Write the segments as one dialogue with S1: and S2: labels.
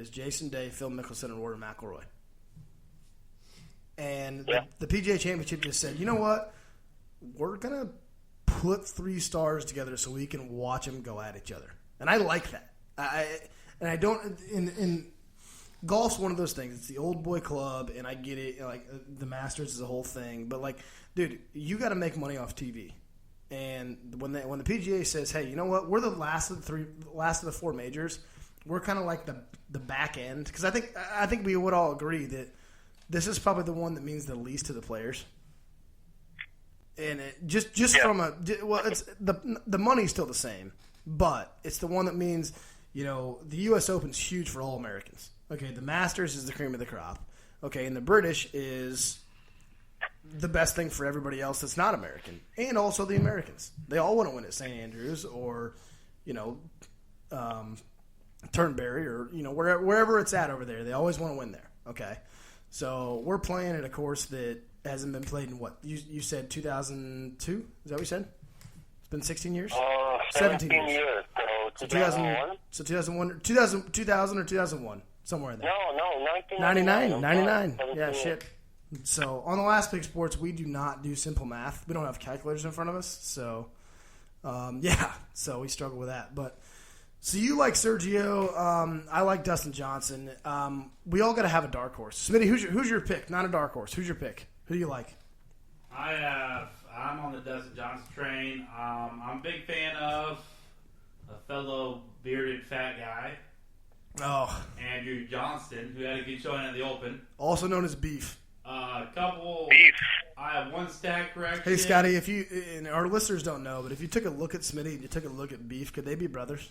S1: is Jason Day, Phil Mickelson, and Rory McIlroy. And the PGA Championship just said, you know what? We're going to put 3 stars together so we can watch them go at each other. And I like that. I don't – in golf's one of those things. It's the old boy club, and I get it. Like, the Masters is a whole thing. But, like, dude, you got to make money off TV. And when the PGA says, hey, you know what? We're the last of the 4 majors. We're kind of like the back end. Because I think we would all agree that this is probably the one that means the least to the players. And it's the money's still the same, but it's the one that means, you know, the U.S. Open's huge for all Americans. Okay, the Masters is the cream of the crop. Okay, and the British is the best thing for everybody else that's not American, and also the Americans. They all want to win at St. Andrews or, you know, Turnberry or, you know, wherever it's at over there. They always want to win there. Okay, so we're playing at a course that hasn't been played in what? You said 2002? Is that what you said? It's been 16 years?
S2: 17 years. So 2001?
S1: So 2001, 2000 or 2001, somewhere in there.
S2: No,
S1: 99. Yeah, shit. So on the Last Pick Sports, we do not do simple math. We don't have calculators in front of us. So, so we struggle with that. But so you like Sergio. I like Dustin Johnson. We all got to have a dark horse. Smitty, who's your pick? Not a dark horse. Who's your pick? Who do you like?
S3: I'm on the Dustin Johnson train. I'm a big fan of a fellow bearded fat guy.
S1: Oh,
S3: Andrew Johnston, who had a good showing at the Open.
S1: Also known as Beef.
S2: Beef.
S3: I have one stat correction.
S1: Hey, Scotty, if you and our listeners don't know, but if you took a look at Smitty and you took a look at Beef, could they be brothers?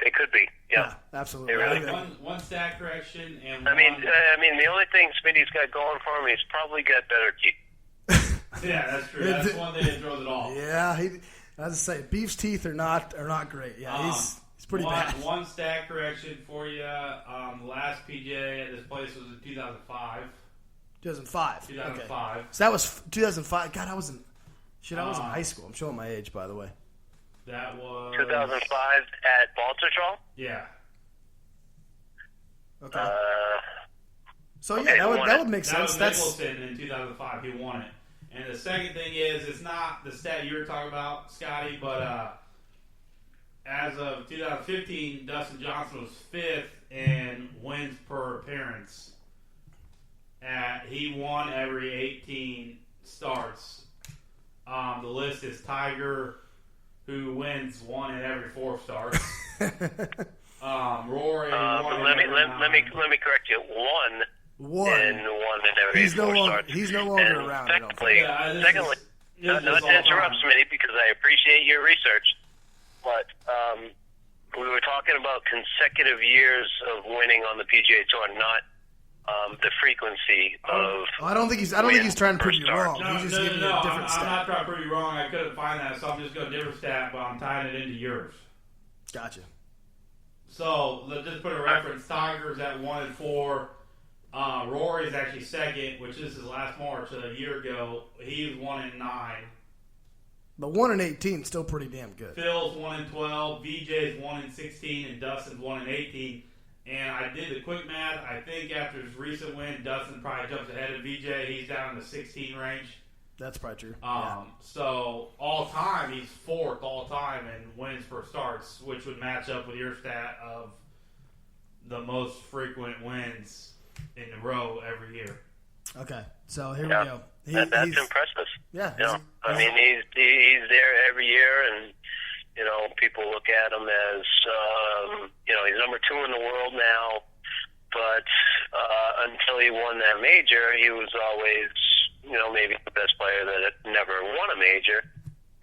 S2: They could be. Yeah,
S1: absolutely.
S2: Really
S3: one stat correction and
S2: I mean, the only thing Smitty's got going for him, he's probably got better teeth.
S3: Yeah, that's true. That's one thing that throws it off.
S1: Yeah, as I say, Beef's teeth are not great. Yeah, he's pretty bad.
S3: One stat correction for you. The last PGA at this place was in 2005.
S1: 2005.
S3: 2005.
S1: Okay. So that was 2005. God, I was in high school. I'm showing my age, by the way.
S3: That was
S2: 2005 at Baltusrol?
S3: Yeah.
S1: Okay. That would make sense.
S3: That was Mickelson in 2005. He won it. And the second thing is, it's not the stat you were talking about, Scotty, but as of 2015, Dustin Johnson was 5th in wins per appearance. He won every 18 starts. The list is Tiger, who wins 1 in every 4 starts. Rory.
S2: Let me correct you. One. And 1 in every 4 starts.
S1: He's no longer around.
S2: Secondly, not to interrupt, Smitty, because I appreciate your research, but we were talking about consecutive years of winning on the PGA Tour, not the frequency of.
S1: I don't think he's trying to prove you wrong. He's just giving you a different stat.
S3: I'm not trying to prove you wrong. I couldn't find that, so I'm just going to different stat, but I'm tying it into yours.
S1: Gotcha.
S3: So let's just put a reference. Tiger's at 1 and 4. Rory's actually 2nd, which is his last March a year ago. He's 1 and 9.
S1: But 1 and 18 still pretty damn good.
S3: Phil's 1 and 12. VJ's 1 and 16, and Dustin's 1 and 18. And I did the quick math. I think after his recent win, Dustin probably jumps ahead of VJ. He's down in the 16 range.
S1: That's probably true.
S3: So all time, he's 4th all time in wins per starts, which would match up with your stat of the most frequent wins in a row every year.
S1: Okay, so here we go.
S2: That's impressive.
S1: Yeah.
S2: I mean, he's there every year, and people look at him as he's number 2 in the world now. But until he won that major, he was always maybe the best player that had never won a major,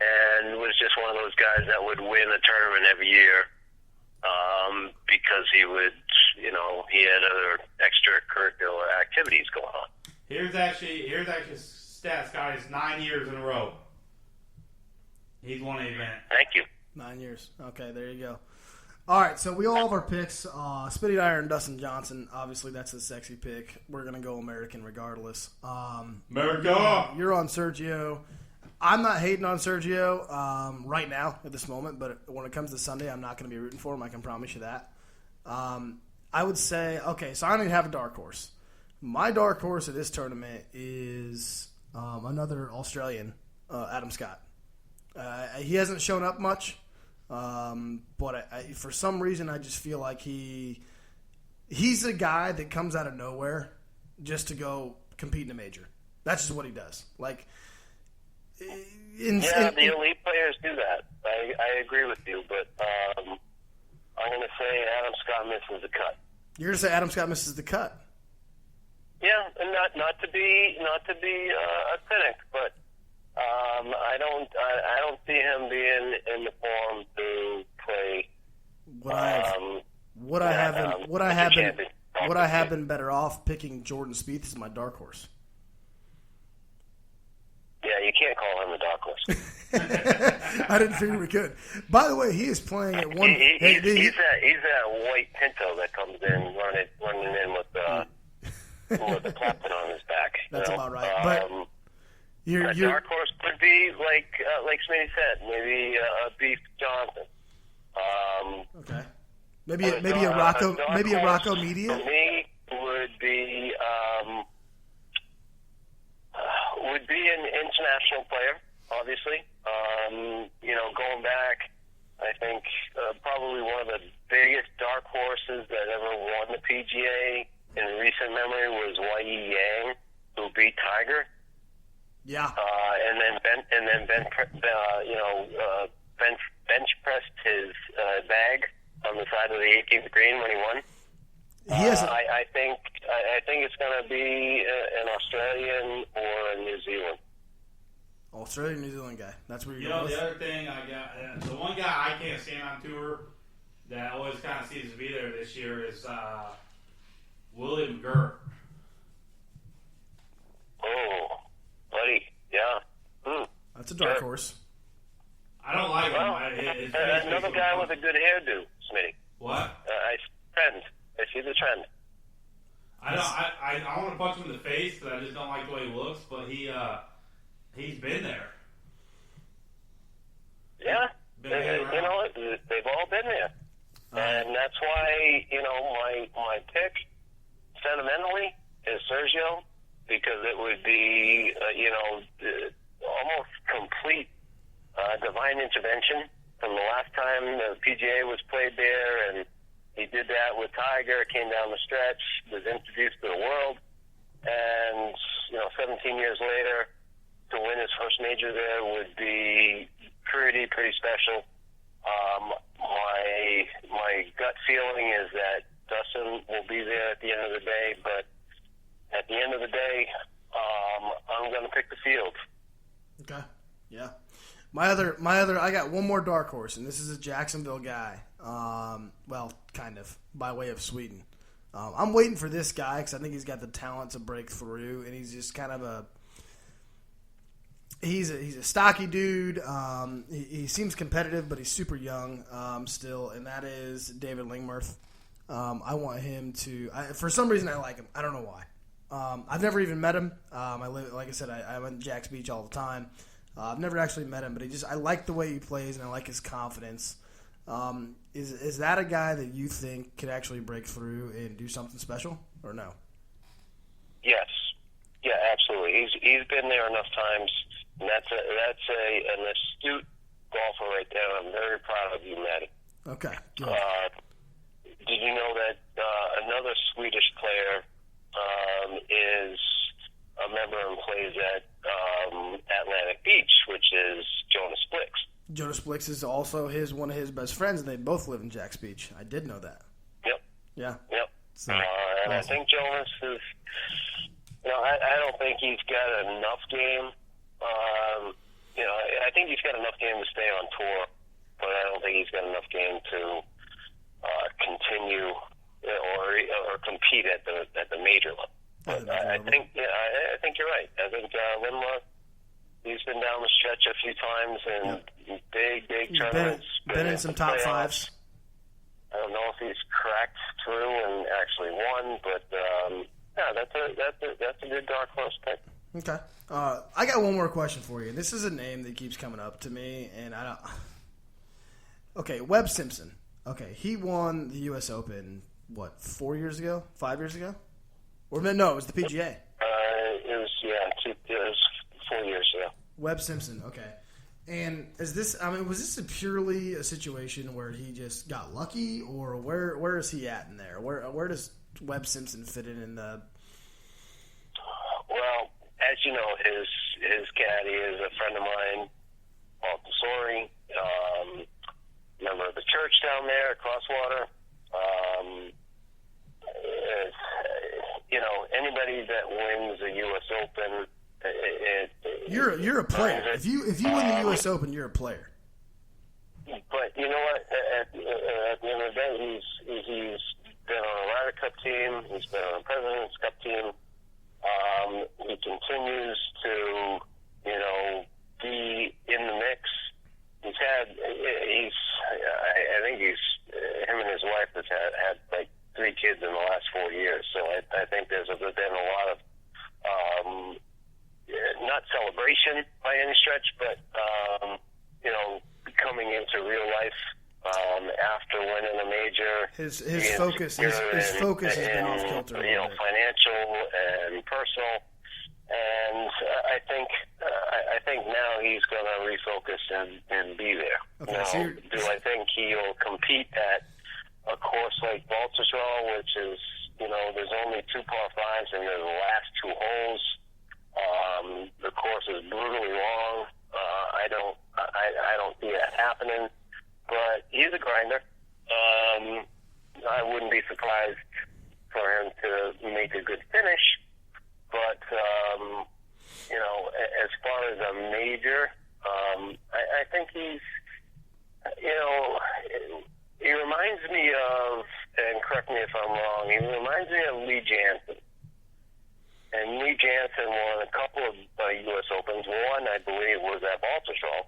S2: and was just one of those guys that would win a tournament every year because he would, he had other extracurricular activities going on.
S3: Here's actually stats, guys. 9 years in a row. He's won an event.
S2: Thank you.
S1: 9 years. Okay, there you go. All right, so we all have our picks. Spitty Dyer and Dustin Johnson. Obviously, that's the sexy pick. We're going to go American regardless.
S3: America!
S1: You're on Sergio. I'm not hating on Sergio right now at this moment, but when it comes to Sunday, I'm not going to be rooting for him. I can promise you that. I would say, okay, so I don't even have a dark horse. My dark horse of this tournament is another Australian, Adam Scott. He hasn't shown up much, but for some reason I just feel like he's a guy that comes out of nowhere just to go compete in a major. That's just what he does. Like, the
S2: elite players do that. I agree with you, but I'm going to say Adam Scott misses the cut.
S1: You're going to say Adam Scott misses the cut?
S2: Yeah, and not to be a cynic, but I don't see him being in the form to play.
S1: Would I have been better off picking Jordan Spieth as my dark horse?
S2: Yeah, you can't call him a dark horse.
S1: I didn't figure we could. By the way, he is playing at one.
S2: He's that white Pinto that comes in running in with the captain on his back.
S1: That's about right. But
S2: a dark horse could be like Smitty said, maybe Beef Johnson.
S1: Okay. Maybe a Rocco Media.
S2: For me, would be an international player, obviously. Going back, I think probably one of the biggest dark horses that ever won the PGA in recent memory was Wei Yang, who beat Tiger.
S1: Yeah.
S2: And then bench pressed his bag on the side of the 18th green when he won. I think it's going to be an Australian or a New Zealand.
S1: Australian, New Zealand guy. That's where you're
S3: going.
S1: with.
S3: The other thing I got, the one guy I can't stand on tour that always kind of seems to be there this year is William Gurr.
S2: Oh, buddy, yeah.
S1: That's a dark horse.
S3: I don't like him.
S2: Another guy with a good hairdo, Smitty.
S3: What?
S2: I see the trend.
S3: I want to punch him in the face, but I just don't like the way he looks. But he's been there.
S2: Yeah, they've all been there, and that's why my pick sentimentally is Sergio, because it would be almost complete divine intervention from the last time the PGA was played there, and he did that with Tiger, came down the stretch, was introduced to the world, and 17 years later, to win his first major there would be pretty special. My gut feeling is that Dustin will be there at the end of the day, but at the end of the day, I'm going to pick the field.
S1: Okay, yeah. My other, I got one more dark horse, and this is a Jacksonville guy. Well, kind of, by way of Sweden. I'm waiting for this guy because I think he's got the talent to break through, and he's just kind of he's a stocky dude. He seems competitive, but he's super young still, and that is David Lingmerth. I want him to. For some reason, I like him. I don't know why. I've never even met him. Like I said, I'm in Jack's Beach all the time. I've never actually met him, but I like the way he plays, and I like his confidence. Is that a guy that you think could actually break through and do something special, or no?
S2: Yes, yeah, absolutely. He's been there enough times, and that's an astute golfer right there. I'm very proud of you, Matty.
S1: Okay. Good.
S2: Did you know that another Swedish player is a member and plays at Atlantic Beach, which is Jonas Blix.
S1: Jonas Blix is also one of his best friends, and they both live in Jack's Beach. I did know that.
S2: Yep.
S1: Yeah.
S2: Yep.
S1: So,
S2: and
S1: awesome.
S2: I think Jonas is. I don't think he's got enough game. I think he's got enough game to stay on tour, but I don't think he's got enough game to continue or compete at the major level. But I think you're right. I think Lindler, he's been down the stretch a few times in big tournaments.
S1: Been in some top fives.
S2: I don't know if he's cracked through and actually won, but that's a good dark horse pick.
S1: Okay. I got one more question for you. This is a name that keeps coming up to me, and I don't. Okay, Webb Simpson. Okay, he won the U.S. Open, 4 years ago? 5 years ago? Or no, it was the PGA.
S2: It was 4 years ago.
S1: Webb Simpson, okay. And was this purely a situation where he just got lucky, or where is he at in there? Where does Webb Simpson fit in the?
S2: Well, as you know, his caddy is a friend of mine, Paul Tesori, member of the church down there at Crosswater. Anybody that wins a U.S. Open,
S1: you're a player. If you win the U.S. Open, you're a player.
S2: But you know what? At the end of the day, he's been on a Ryder Cup team. He's been on a President's Cup team. He continues to, be in the mix. I think him and his wife has had like 3 kids in the last 4 years. So I think there's been a lot of, not celebration by any stretch, but, coming into real life, after winning a major.
S1: His focus has been off kilter.
S2: Financial and personal. And I think now he's going to refocus and be there.
S1: Okay,
S2: now, do I think he'll compete at a course like Baltusrol, which is, there's only 2 par 5s and they're the last 2 holes. The course is brutally long. I don't see that happening, but he's a grinder. I wouldn't be surprised for him to make a good finish. But, as far as a major, I think he's, he reminds me of, and correct me if I'm wrong, he reminds me of Lee Janzen. And Lee Janzen won a couple of U.S. Opens. One, I believe, was at Baltusrol.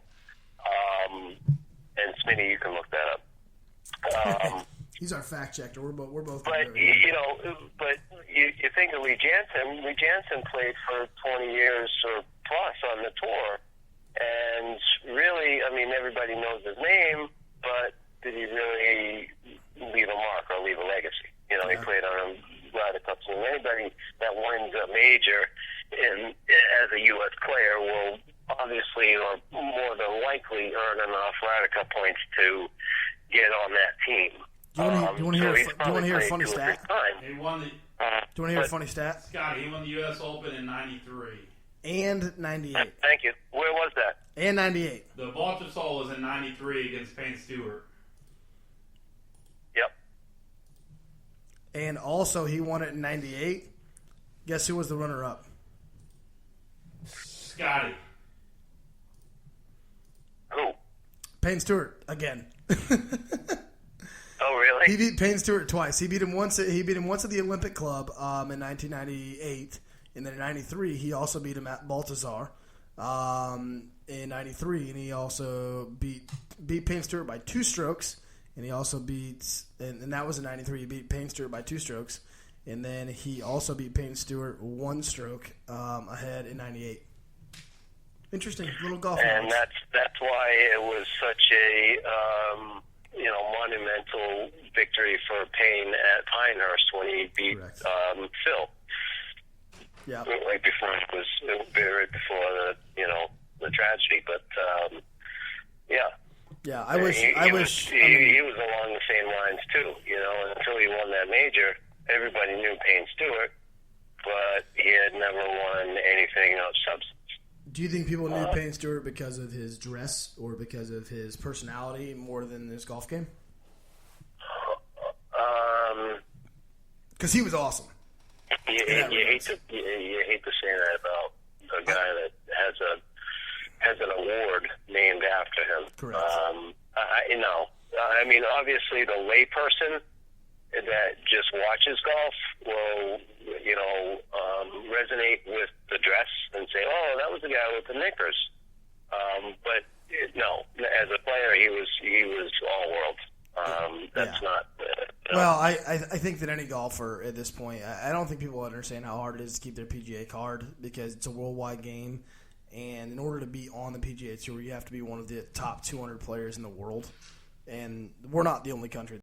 S2: And Smitty, you can look that up.
S1: He's our fact checker. We're both.
S2: But you think of Lee Janzen. Lee Janzen played for 20 years or plus on the tour, and really, everybody knows his name, but did he really leave a mark or leave a legacy? He played on a Ryder Cup team. Anybody that wins a major as a U.S. player will obviously, or more than likely, earn enough Ryder Cup points to get on that team.
S1: Do you want to hear a funny stat?
S3: He won the.
S1: Do you want to hear a funny stat?
S3: Scotty, he won the U.S. Open in '93
S1: and '98.
S2: Thank you. Where was that?
S1: And '98.
S3: The Baltusrol was in '93 against Payne Stewart.
S2: Yep.
S1: And also, he won it in '98. Guess who was the runner-up?
S3: Scotty.
S2: Who?
S1: Payne Stewart again.
S2: Oh, really?
S1: He beat Payne Stewart twice. He beat him once at the Olympic Club in 1998, and then in '93 he also beat him at Balthazar in '93, and he also beat Payne Stewart by 2 strokes, and he also beat and that was in '93. He beat Payne Stewart by 2 strokes, and then he also beat Payne Stewart 1 stroke ahead in '98. Interesting little golf.
S2: And that's why it was such a monumental victory for Payne at Pinehurst when he beat Phil.
S1: Yeah.
S2: Right before the tragedy, but yeah.
S1: Yeah, I wish.
S2: He was along the same lines too. Until he won that major, everybody knew Payne Stewart, but he had never won anything of substance.
S1: Do you think people knew Payne Stewart because of his dress or because of his personality more than his golf game? Because he was awesome.
S2: You hate to say that about a guy that has an award named after him.
S1: Correct.
S2: Obviously the layperson that just watches golf will, resonate with the dress and say, "Oh, that was the guy with the knickers." But no, as a player, he was all world. That's not
S1: Well, I think that any golfer at this point, I don't think people understand how hard it is to keep their PGA card because it's a worldwide game. And in order to be on the PGA Tour, you have to be one of the top 200 players in the world. And we're not the only country